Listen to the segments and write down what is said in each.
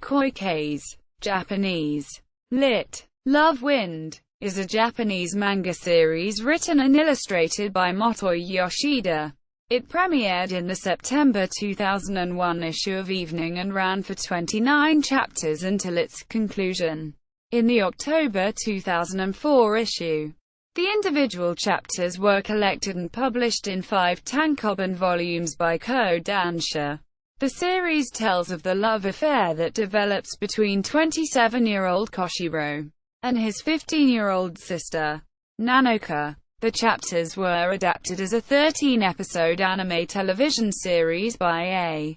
Kaze, Japanese. Lit. Love Wind, is a Japanese manga series written and illustrated by Motoi Yoshida. It premiered in the September 2001 issue of Evening and ran for 29 chapters until its conclusion in the October 2004 issue. The individual chapters were collected and published in 5 tankōbon volumes by Kodansha. The series tells of the love affair that develops between 27-year-old Koshiro and his 15-year-old sister, Nanoka. The chapters were adapted as a 13-episode anime television series by A.C.G.T.,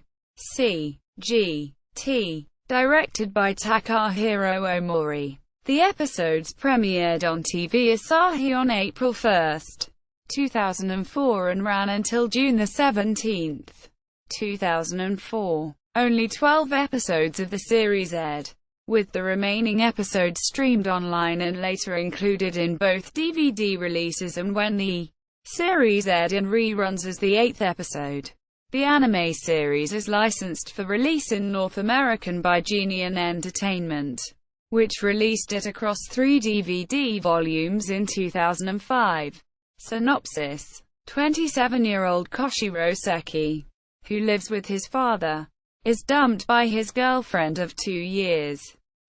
directed by Takahiro Omori. The episodes premiered on TV Asahi on April 1, 2004 and ran until June 17, 2004. Only 12 episodes of the series aired, with the remaining episodes streamed online and later included in both DVD releases and when the series aired in reruns as the 8th episode. The anime series is licensed for release in North America by Genion Entertainment, which released it across 3 DVD volumes in 2005. Synopsis: 27-year-old Koshiro Seki, who lives with his father, is dumped by his girlfriend of 2 years,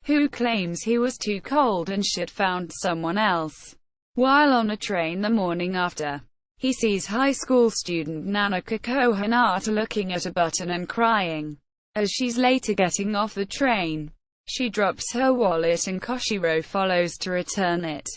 who claims he was too cold and should found someone else. While on a train the morning after, he sees high school student Nanoka Kohinata looking at a button and crying. As she's later getting off the train, she drops her wallet and Koshiro follows to return it.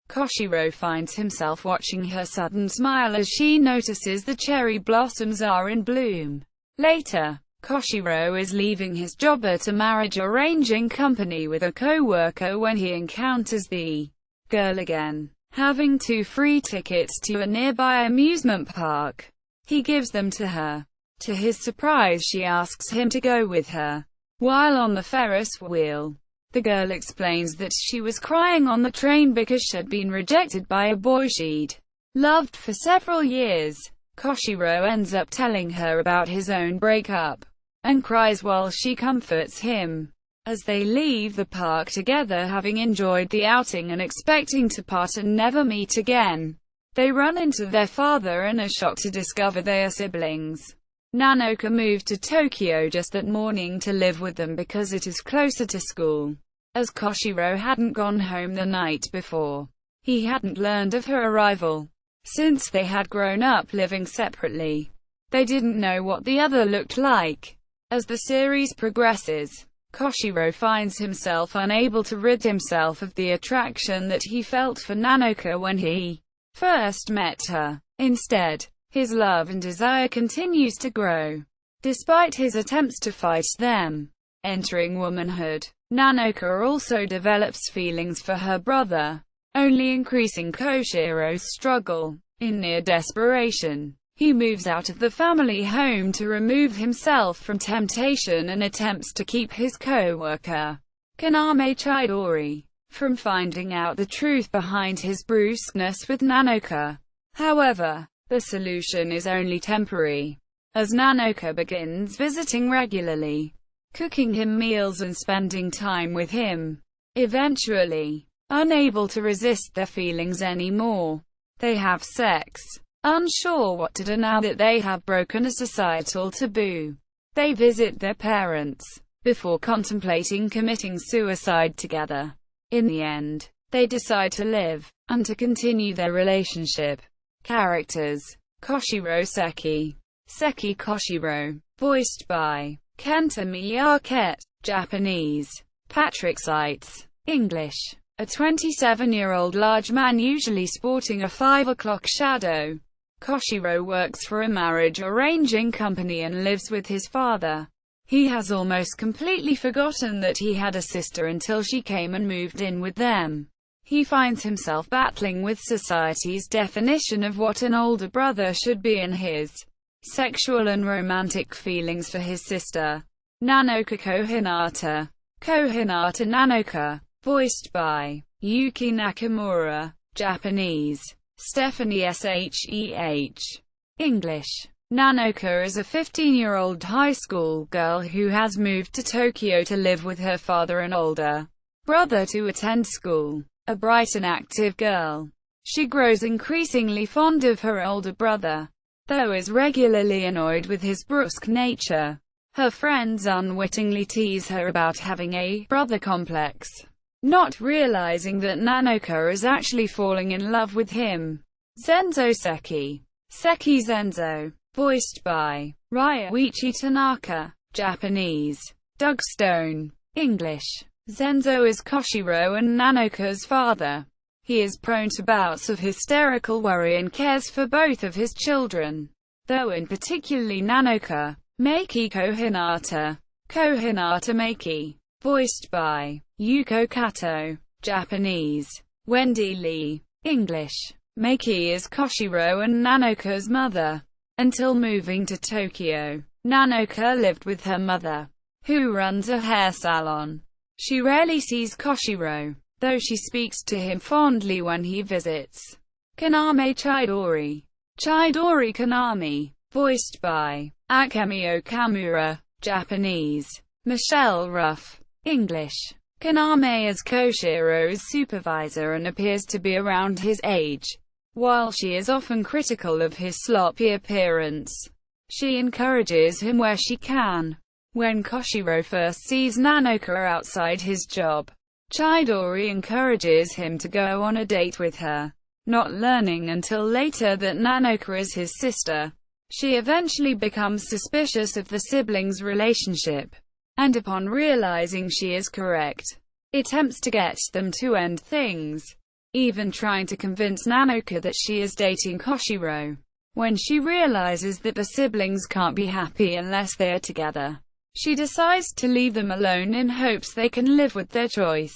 Koshiro finds himself watching her sudden smile as she notices the cherry blossoms are in bloom. Later, Koshiro is leaving his job at a marriage-arranging company with a co-worker when he encounters the girl again, having 2 free tickets to a nearby amusement park. He gives them to her. To his surprise, she asks him to go with her. While on the Ferris wheel, the girl explains that she was crying on the train because she'd been rejected by a boy she'd loved for several years. Koshiro ends up telling her about his own breakup, and cries while she comforts him. As they leave the park together, having enjoyed the outing and expecting to part and never meet again, they run into their father and are shocked to discover they are siblings. Nanoka moved to Tokyo just that morning to live with them because it is closer to school, as Koshiro hadn't gone home the night before. He hadn't learned of her arrival, since they had grown up living separately. They didn't know what the other looked like. As the series progresses, Koshiro finds himself unable to rid himself of the attraction that he felt for Nanoka when he first met her. Instead, his love and desire continues to grow, despite his attempts to fight them. Entering womanhood, Nanoka also develops feelings for her brother, only increasing Koshiro's struggle. In near desperation, he moves out of the family home to remove himself from temptation and attempts to keep his co-worker, Kaname Chidori, from finding out the truth behind his brusqueness with Nanoka. However, the solution is only temporary, as Nanoka begins visiting regularly, cooking him meals and spending time with him. Eventually, unable to resist their feelings anymore, they have sex. Unsure what to do now that they have broken a societal taboo, they visit their parents, before contemplating committing suicide together. In the end, they decide to live, and to continue their relationship. Characters: Koshiro Seki, Seki Koshiro, voiced by Kenta Miyake, Japanese, Patrick Seitz, English. A 27-year-old large man usually sporting a 5 o'clock shadow. Koshiro works for a marriage-arranging company and lives with his father. He has almost completely forgotten that he had a sister until she came and moved in with them. He finds himself battling with society's definition of what an older brother should be and his sexual and romantic feelings for his sister, Nanoka Kohinata. Kohinata Nanoka, voiced by Yuki Nakamura, Japanese, Stephanie Sheh, English. Nanoka is a 15-year-old high school girl who has moved to Tokyo to live with her father and older brother to attend school. A bright and active girl, she grows increasingly fond of her older brother, though is regularly annoyed with his brusque nature. Her friends unwittingly tease her about having a brother complex, not realizing that Nanoka is actually falling in love with him. Zenzo Seki. Seki Zenzo. Voiced by Ryuichi Tanaka. Japanese. Doug Stone. English. Zenzo is Koshiro and Nanoka's father. He is prone to bouts of hysterical worry and cares for both of his children, though in particularly Nanoka. Meiki Kohinata. Kohinata Meiki. Voiced by Yuko Kato. Japanese. Wendy Lee. English. Meiki is Koshiro and Nanoka's mother. Until moving to Tokyo, Nanoka lived with her mother, who runs a hair salon. She rarely sees Koshiro, though she speaks to him fondly when he visits. Kaname Chidori. Chidori Kaname. Voiced by Akemi Okamura. Japanese. Michelle Ruff. English. Kaname is Koshiro's supervisor and appears to be around his age. While she is often critical of his sloppy appearance, she encourages him where she can. When Koshiro first sees Nanoka outside his job, Chidori encourages him to go on a date with her, not learning until later that Nanoka is his sister. She eventually becomes suspicious of the siblings' relationship, and upon realizing she is correct, attempts to get them to end things, even trying to convince Nanoka that she is dating Koshiro. When she realizes that the siblings can't be happy unless they are together, she decides to leave them alone in hopes they can live with their choice.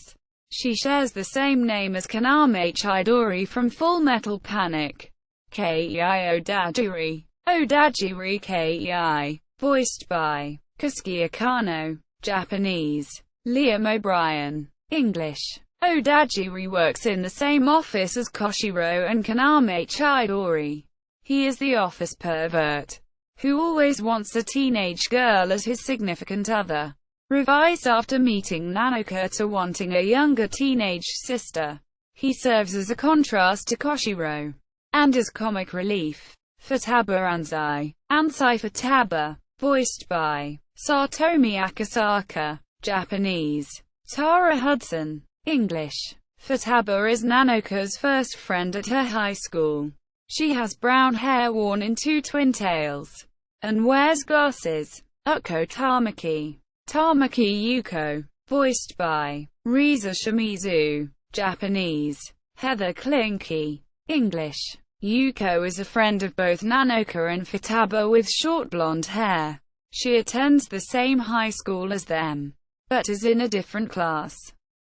She shares the same name as Kaname Chidori from Full Metal Panic. Kei Odajiri. Odajiri Kei. Voiced by Kasuki Akano. Japanese. Liam O'Brien. English. Odajiri works in the same office as Koshiro and Kaname Chidori. He is the office pervert, who always wants a teenage girl as his significant other. Revised after meeting Nanoka to wanting a younger teenage sister. He serves as a contrast to Koshiro, and as comic relief. Futaba Anzai. Ansai Futaba. Voiced by Satomi Akasaka. Japanese. Tara Hudson. English. Futaba is Nanoka's first friend at her high school. She has brown hair worn in two twin tails, and wears glasses. Uko Tamaki. Tamaki Yuko. Voiced by Riza Shimizu. Japanese. Heather Klinke. English. Yuko is a friend of both Nanoka and Futaba with short blonde hair. She attends the same high school as them, but is in a different class.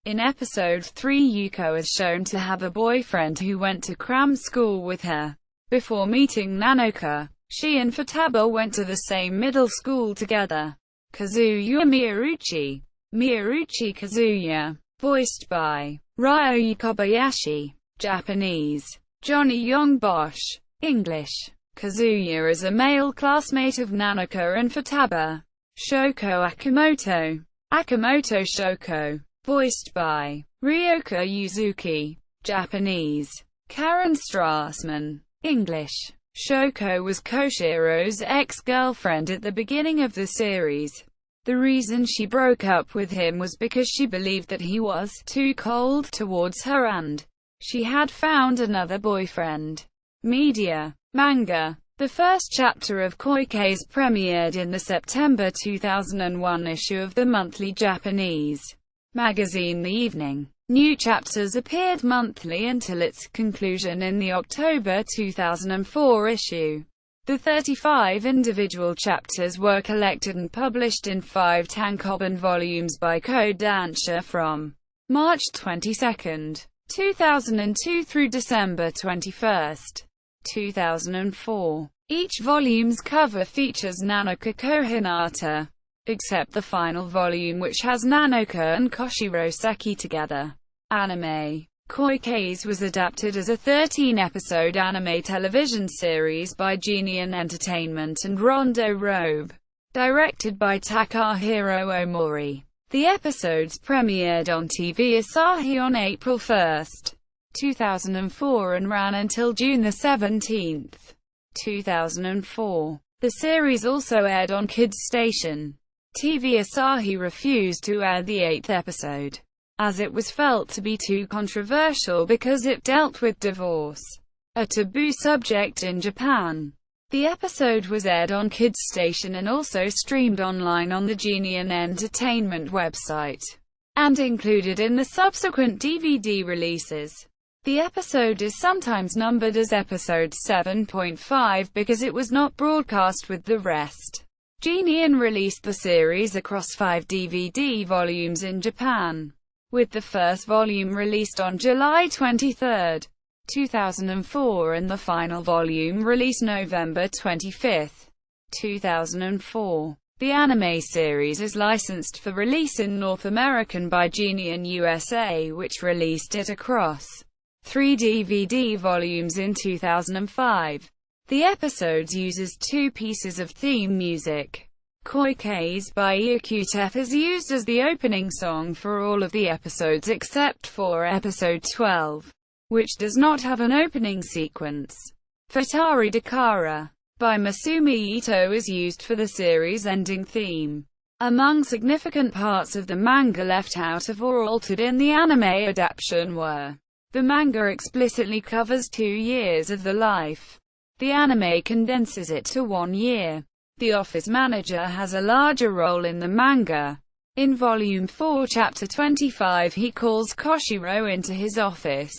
In episode 3, Yuko is shown to have a boyfriend who went to cram school with her. Before meeting Nanoka, she and Futaba went to the same middle school together. Kazuya Miyaruchi. Miyaruchi Kazuya. Voiced by Ryuji Kobayashi. Japanese. Johnny Young Bosch. English. Kazuya is a male classmate of Nanoka and Futaba. Shoko Akimoto. Akimoto Shoko. Voiced by Ryoka Yuzuki. Japanese. Karen Strassman. English. Shoko was Koshiro's ex-girlfriend at the beginning of the series. The reason she broke up with him was because she believed that he was too cold towards her and she had found another boyfriend. Media. Manga. The first chapter of Kaze premiered in the September 2001 issue of the monthly Japanese magazine The Evening. New chapters appeared monthly until its conclusion in the October 2004 issue. The 35 individual chapters were collected and published in 5 tankōbon volumes by Kodansha from March 22, 2002 through December 21, 2004. Each volume's cover features Nanoka Kohinata, except the final volume which has Nanoka and Koshiro Seki together. Anime. Kaze was adapted as a 13-episode anime television series by Genion Entertainment and Rondo Robe, directed by Takahiro Omori. The episodes premiered on TV Asahi on April 1, 2004 and ran until June 17, 2004. The series also aired on Kids Station. TV Asahi refused to air the 8th episode, as it was felt to be too controversial because it dealt with divorce, a taboo subject in Japan. The episode was aired on Kids Station and also streamed online on the Genion Entertainment website, and included in the subsequent DVD releases. The episode is sometimes numbered as episode 7.5 because it was not broadcast with the rest. Genion released the series across 5 DVD volumes in Japan, with the first volume released on July 23, 2004 and the final volume released November 25, 2004. The anime series is licensed for release in North America by Genion USA, which released it across 3 DVD volumes in 2005. The episodes uses 2 pieces of theme music. Kaze by Yakutef is used as the opening song for all of the episodes except for episode 12, which does not have an opening sequence. Futari Dakara by Masumi Ito is used for the series ending theme. Among significant parts of the manga left out of or altered in the anime adaptation were: the manga explicitly covers 2 years of the life. The anime condenses it to 1 year. The office manager has a larger role in the manga. In Volume 4, Chapter 25, he calls Koshiro into his office,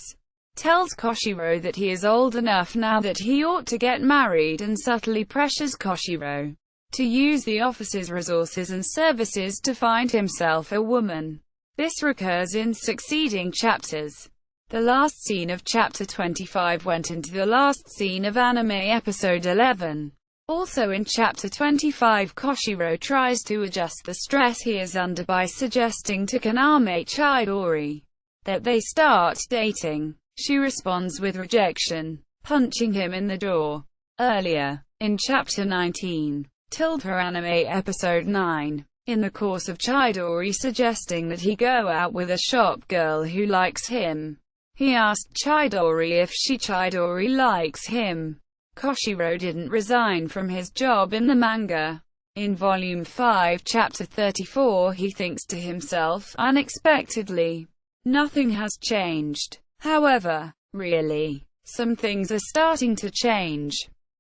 tells Koshiro that he is old enough now that he ought to get married, and subtly pressures Koshiro to use the office's resources and services to find himself a woman. This recurs in succeeding chapters. The last scene of Chapter 25 went into the last scene of anime Episode 11. Also in Chapter 25, Koshiro tries to adjust the stress he is under by suggesting to Kaname Chidori that they start dating. She responds with rejection, punching him in the door. Earlier, in Chapter 19, her anime Episode 9, in the course of Chidori suggesting that he go out with a shop girl who likes him, he asked Chidori if Chidori likes him. Koshiro didn't resign from his job in the manga. In Volume 5, Chapter 34, he thinks to himself, unexpectedly, nothing has changed. However, really, some things are starting to change.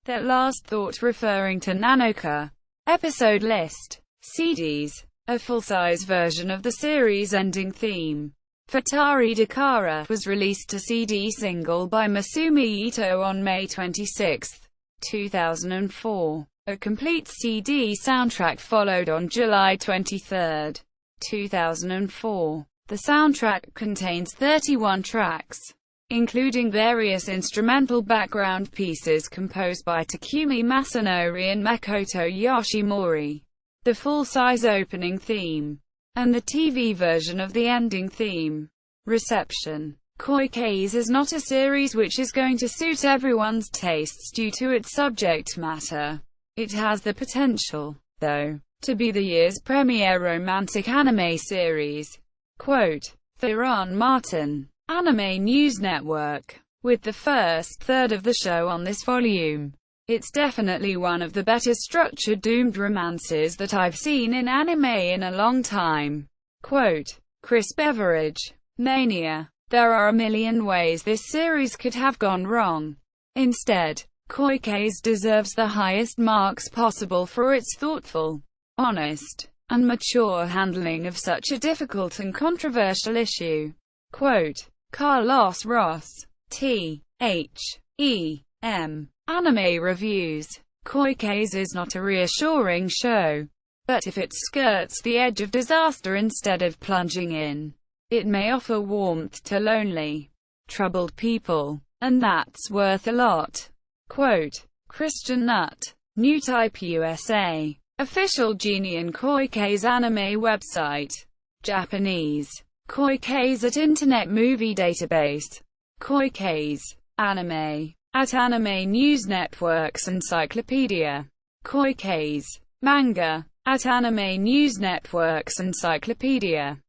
That last thought referring to Nanoka. Episode list. CDs. A full-size version of the series ending theme, Futari Dakara, was released to CD single by Masumi Ito on May 26, 2004. A complete CD soundtrack followed on July 23, 2004. The soundtrack contains 31 tracks, including various instrumental background pieces composed by Takumi Masanori and Makoto Yoshimori, the full-size opening theme, and the TV version of the ending theme. Reception. Kaze is not a series which is going to suit everyone's tastes due to its subject matter. It has the potential, though, to be the year's premiere romantic anime series. Quote, Theron Martin, Anime News Network. With the first third of the show on this volume, it's definitely one of the better structured doomed romances that I've seen in anime in a long time. Quote, Chris Beveridge, Mania. There are a million ways this series could have gone wrong. Instead, Kaze deserves the highest marks possible for its thoughtful, honest, and mature handling of such a difficult and controversial issue. Quote, Carlos Ross, T.H.E.M. Anime Reviews. Kaze is not a reassuring show, but if it skirts the edge of disaster instead of plunging in, it may offer warmth to lonely, troubled people, and that's worth a lot. Quote, Christian Nutt, New Type USA. Official Genion Kaze anime website. Japanese. Kaze at Internet Movie Database. Kaze. Anime. At Anime News Network's Encyclopedia. Kaze. Manga. At Anime News Network's Encyclopedia.